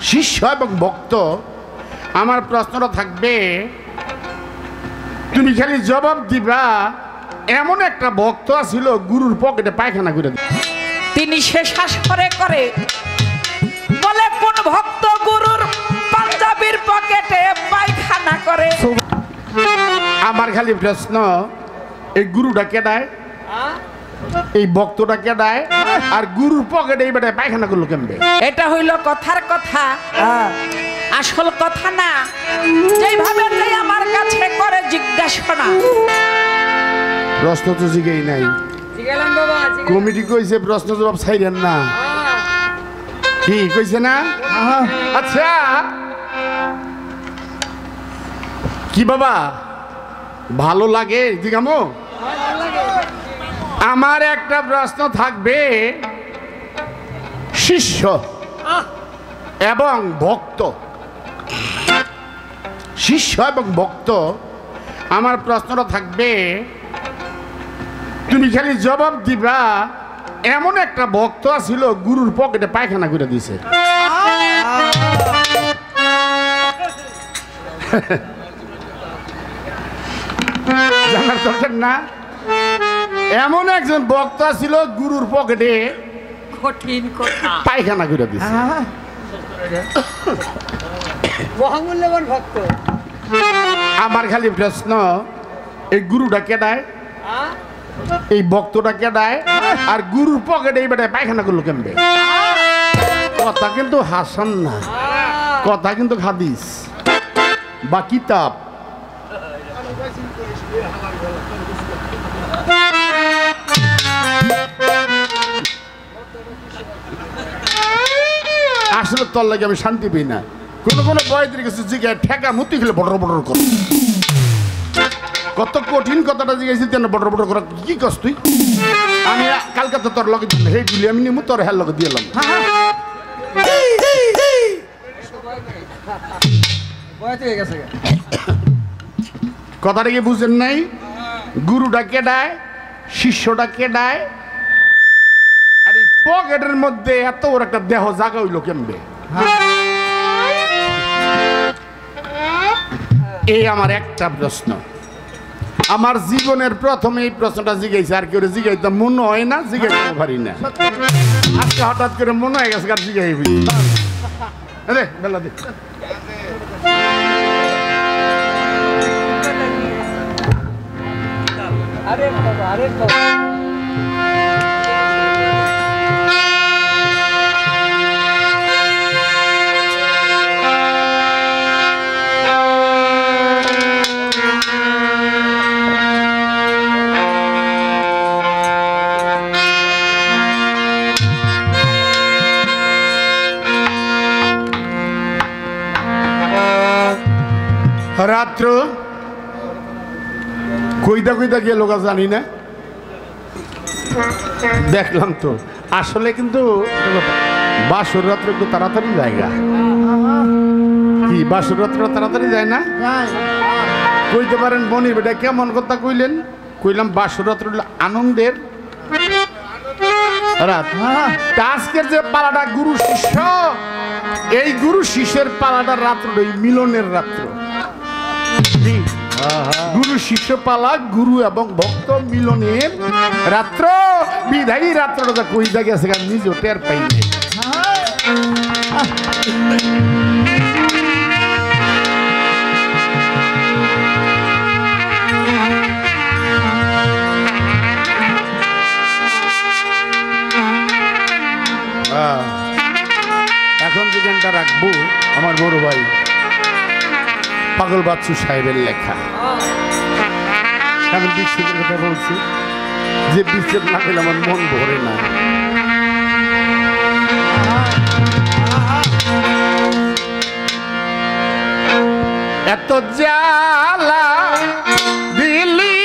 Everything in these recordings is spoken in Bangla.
শিষ্য এবং ভক্ত আমার প্রশ্নটা থাকবে তুমি খালি জবাব দিবা এমন একটা ভক্ত ছিল গুরুর পকেটে পায়খানা করে দিল তিনি সে শ্বাস করে করে বলে কোন ভক্ত গুরুর পাঞ্জাবির পকেটে পায়খানা করে আমার খালি প্রশ্ন এই গুরুটা কেডায় এই ভক্তটা কেডায় আর গুরুর পকেটে এই বেটায় পায়খানা করলো কেমবে এটা হইল কথার কথা আসল কথা না যেভাবে তুই আমার কাছে করে জিজ্ঞাসা প্রশ্ন তো জিগেই নাই কমিটি কইছে প্রশ্ন জবাব ছাইরেন না কি কইছে না আচ্ছা কি বাবা ভালো লাগে জিগামো আমার একটা প্রশ্ন থাকবে শিষ্য এবং ভক্ত শিষ্য এবং ভক্ত আমার প্রশ্নটা থাকবে তুমি খালি জবাব দিবা এমন একটা ভক্ত ছিল গুরুর পকেটে পায়খানা করে দিছে জানার দরকার না এমন একজন ভক্ত ছিল গুরুর পকেটে কঠিন কথা পায়খানা করে দিছে মহামূল্যবান ভক্ত আমার খালি প্রশ্ন এই গুরুটা কেডায় এই ভক্তটা কেডায় আর গুরুর পকেটে এই বেটায় পায়খানা করলো কেমবে কথা কিন্তু হাসান না কথা কিন্তু হাদিস বা কিতাব আসলে তোর লাগে আমি শান্তি পাই না কোনো কোনো বয়দের কাছে জিজ্ঞাসা ঠেকা মুতি খেলে বড় বড় কর কত কঠিন কথাটা জিজ্ঞাসি তেন বড় বড় করা কি কস তুই আমি কালকে তো তোর লগে হে দিলি আমি নিমু তোর হের লগে দিলাম কথাটা কি বুঝেন নাই গুরুটা কেডায় শিষ্যটা কেডায় আর এই পকেটের মধ্যে এত ওর একটা দেহ জাগা হইল কেমবে এই আমার একটা প্রশ্ন আমার জীবনের প্রথমে এই প্রশ্নটা জিজ্ঞাসা আর কেউ জিজ্ঞাসা মনে হয় না জিজ্ঞাসা পারি না আজকে হঠাৎ করে মনে হয়ে গেছে আর জিজ্ঞাসা রে বেলা দে আরে বাবা আরে বাবা রাত্র কইদা কইদা গেল জানি না দেখলাম তো আসলে কিন্তু বাসর রাত্র একটু তাড়াতাড়ি জায়গা কি বাসর রাত্র তাড়াতাড়ি যায় না কইতে পারেন বনির বেটা কেমন কথা কইলেন কইলাম বাসর রাত্র আনন্দের রাত আজকের যে পালাটা গুরু শিষ্য এই গুরু শিষ্যের পালাটা রাত্র এই মিলনের রাত্র গুরু শিষ্য পালা গুরু এবং ভক্ত মিলনের রাত্র বিধায়ী রাত্রটা কই জায়গা আছে নিজেও টের পাইনি এখন যে গানটা রাখবো আমার বড় ভাই পাগল বাচ্চু সাহেবের লেখা আমি বিচ্ছেদের কথা বলছি যে বিচ্ছেদ না পেলে আমার মন ভরে না এত জ্বালা দিলি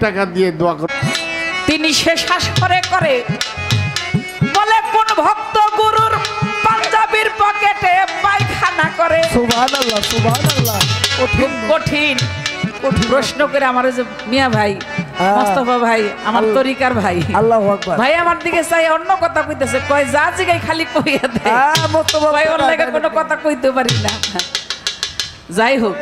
টাকা দিয়ে দোয়া কর। তিনি শেষ করে করে বলে কোন ভক্ত গুরুর পাঞ্জাবির পকেটে পায়খানা করে। সুবহানাল্লাহ সুবহানাল্লাহ। খুব কঠিন প্রশ্ন করে আমার যে মিয়া ভাই মোস্তফা ভাই আমার তরিকার ভাই আল্লাহু আকবার ভাই আমার দিকে চাই অন্য কথা কইতেছে, কয় যা জিগাই খালি কইয়া দেয়। মোস্তফা ভাই ওর লাগে কোনো কথা কইতে পারি না। যাই হোক,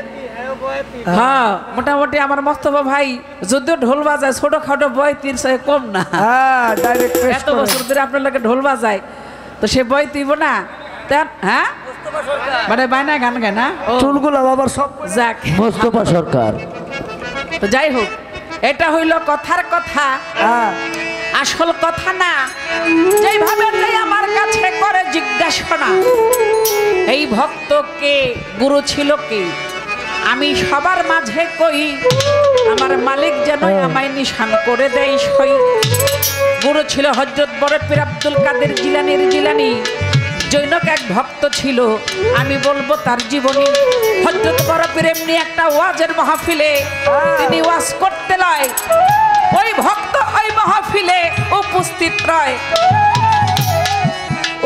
হ্যাঁ মোটামুটি আমার মোস্তফা ভাই যদিও ঢোল বাজায় ছোটখাটো বয় 3 সালে কম না। হ্যাঁ ডাইরেক্ট এত বছর ধরে আপনার লাগে ঢোল বাজায়, তো সে বয় তুইব না। হ্যাঁ মানে বায়না গান গায় না চুলগুলো বাবার সব যাক মোস্তফা সরকার। তো যাই হোক, এটা হইল কথার কথা, হ্যাঁ আসল কথা না। যেইভাবে আমার কাছে করে জিজ্ঞাসা, এই ভক্তকে গুরু ছিল কে? আমি সবার মাঝে কই আমার মালিক যেন আমায় নিশান করে দেয় সই। গুরু ছিল হযরত বরপীর আব্দুল কাদের জিলানীর জিলানী। জৈনক এক ভক্ত ছিল, আমি বলবো তার জীবনী। হযরত বরপীর এমনি একটা ওয়াজের মাহফিলে তিনি ওয়াজ করতে লয়, ওই ভক্ত ওই মাহফিলে উপস্থিত রয়।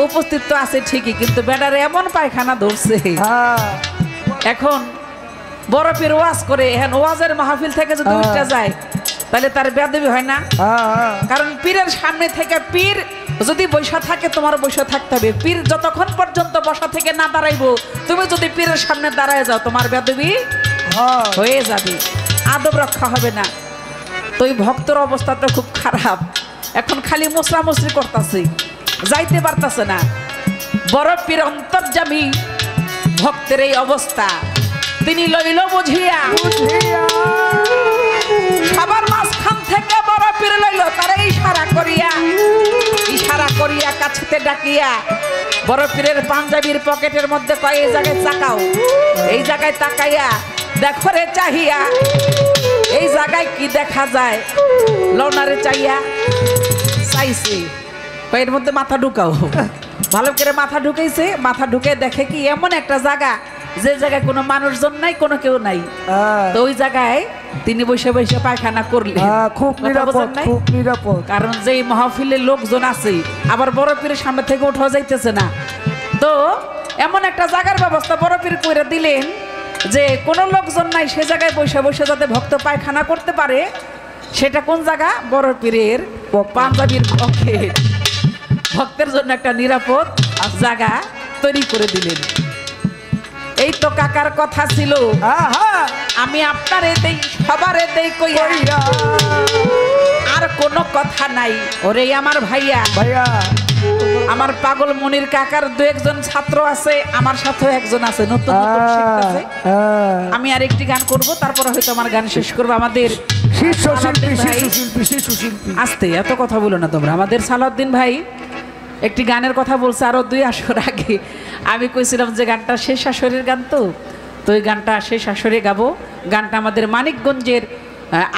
উপস্থিত তো আছে ঠিকই, কিন্তু বেডারে এমন পায়খানা ধরছে। এখন বরপীর ওয়াজ করে, এখন ওয়াজের মাহফিল থেকে যদি উঠতে যায় তাহলে তার বেয়াদবি হয় না? কারণ পীরের সামনে থেকে পীর যদি বসা থাকে তোমার বসা থাকতে হবে। পীর যতক্ষণ পর্যন্ত বসা থেকে না দাঁড়াইবো, তুমি যদি পীরের সামনে দাঁড়ায় যাও তোমার বেয়াদবি হয়ে যাবে, আদব রক্ষা হবে না। তো এই ভক্তর অবস্থাটা খুব খারাপ। এখন খালি মুসরামুসরি করতেছে, যাইতে পারতেছে না। বরপীর অন্তর্যামী ভক্তের এই অবস্থা তিনি লইল বুঝিয়া, সবার মাঝখান থেকে বরপীর লইল তারা ইশারা করিয়া কাছেতে ডাকিয়া বরপীরের পাঞ্জাবির পকেটের মধ্যে কয় এই জায়গায় তাকাও, এই জায়গায় তাকাইয়া দেখো রে চাহিয়া, এই জায়গায় কি দেখা যায়? লওনারে চাইছে এর মধ্যে মাথা ঢুকাও। ভালো করে মাথা ঢুকাইছে, মাথা ঢুকে দেখে কি এমন একটা জায়গা যে জায়গায় কোনো মানুষজন নাই, কোনো কেউ নাই। তো ওই জায়গায় তিনি বসে বসে পায়খানা করলেন। খুব নিরাপদ, কারণ যেই মাহফিলের লোকজন আছে, আবার বরপীরের সামনে থেকে উঠা যাইতেছে না। তো এমন একটা জায়গার ব্যবস্থা বরপীর করে দিলেন যে কোনো লোকজন নাই, সে জায়গায় বসে বসে যাতে ভক্ত পায়খানা করতে পারে। সেটা কোন জায়গা? বরপীরের পাঞ্জাবির পকেট। ভক্তের জন্য একটা নিরাপদ জায়গা তৈরি করে দিলেন। এই তো কাকার কথা ছিল, আমি আপনারে দেই সবারে দেই কইয়া, আর কোনো কথা নাই। ওরে আমার ভাইয়া, আমার পাগল মনির কাকার 2-1 ছাত্র আছে, আমার সাথেও একজন আছে নতুন নতুন শিখতেছে। আমি আর একটি গান করব, তারপরে হয়তো আমার গান শেষ করবো। আমাদের আস্তে এত কথা বলো না তোমরা। আমাদের সালাউদ্দিন ভাই একটি গানের কথা বলছে আরো 2 আসর আগে। আমি কইছিলাম যে গানটা শেষ আসরের গান, তো ওই গানটা শেষ আসরে গাবো। গানটা আমাদের মানিকগঞ্জের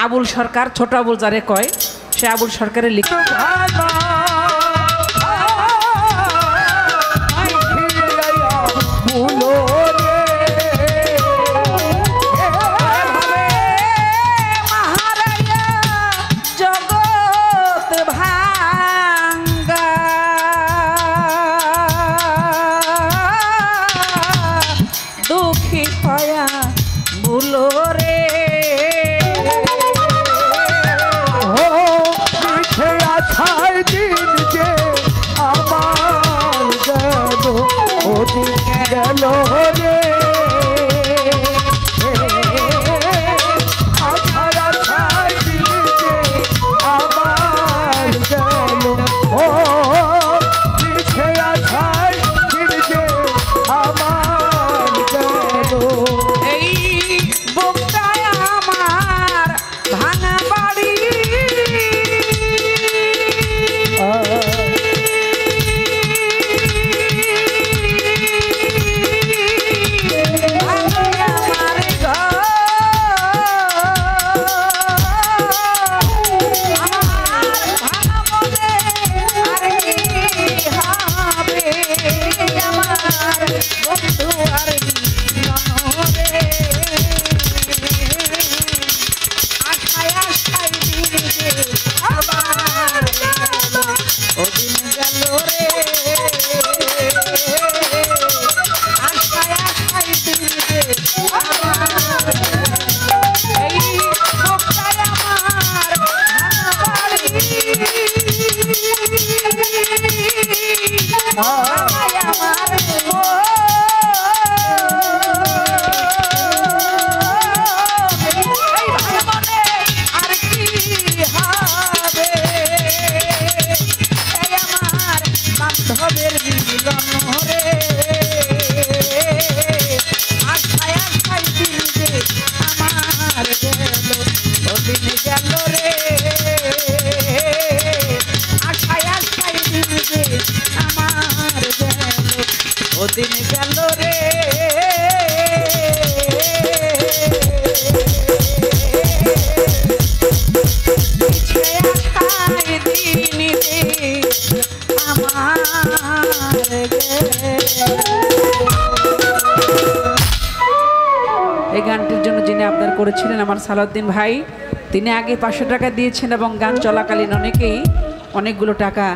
আবুল সরকার, ছোট আবুল যারে কয়, সে আবুল সরকারের লিখে। ছাই দিন দিন গেল রে এই গানটির জন্য যিনি আবদার করেছিলেন আমার সালাউদ্দিন ভাই, তিনি আগে 500 টাকা দিয়েছেন এবং গান চলাকালীন অনেকেই অনেকগুলো টাকা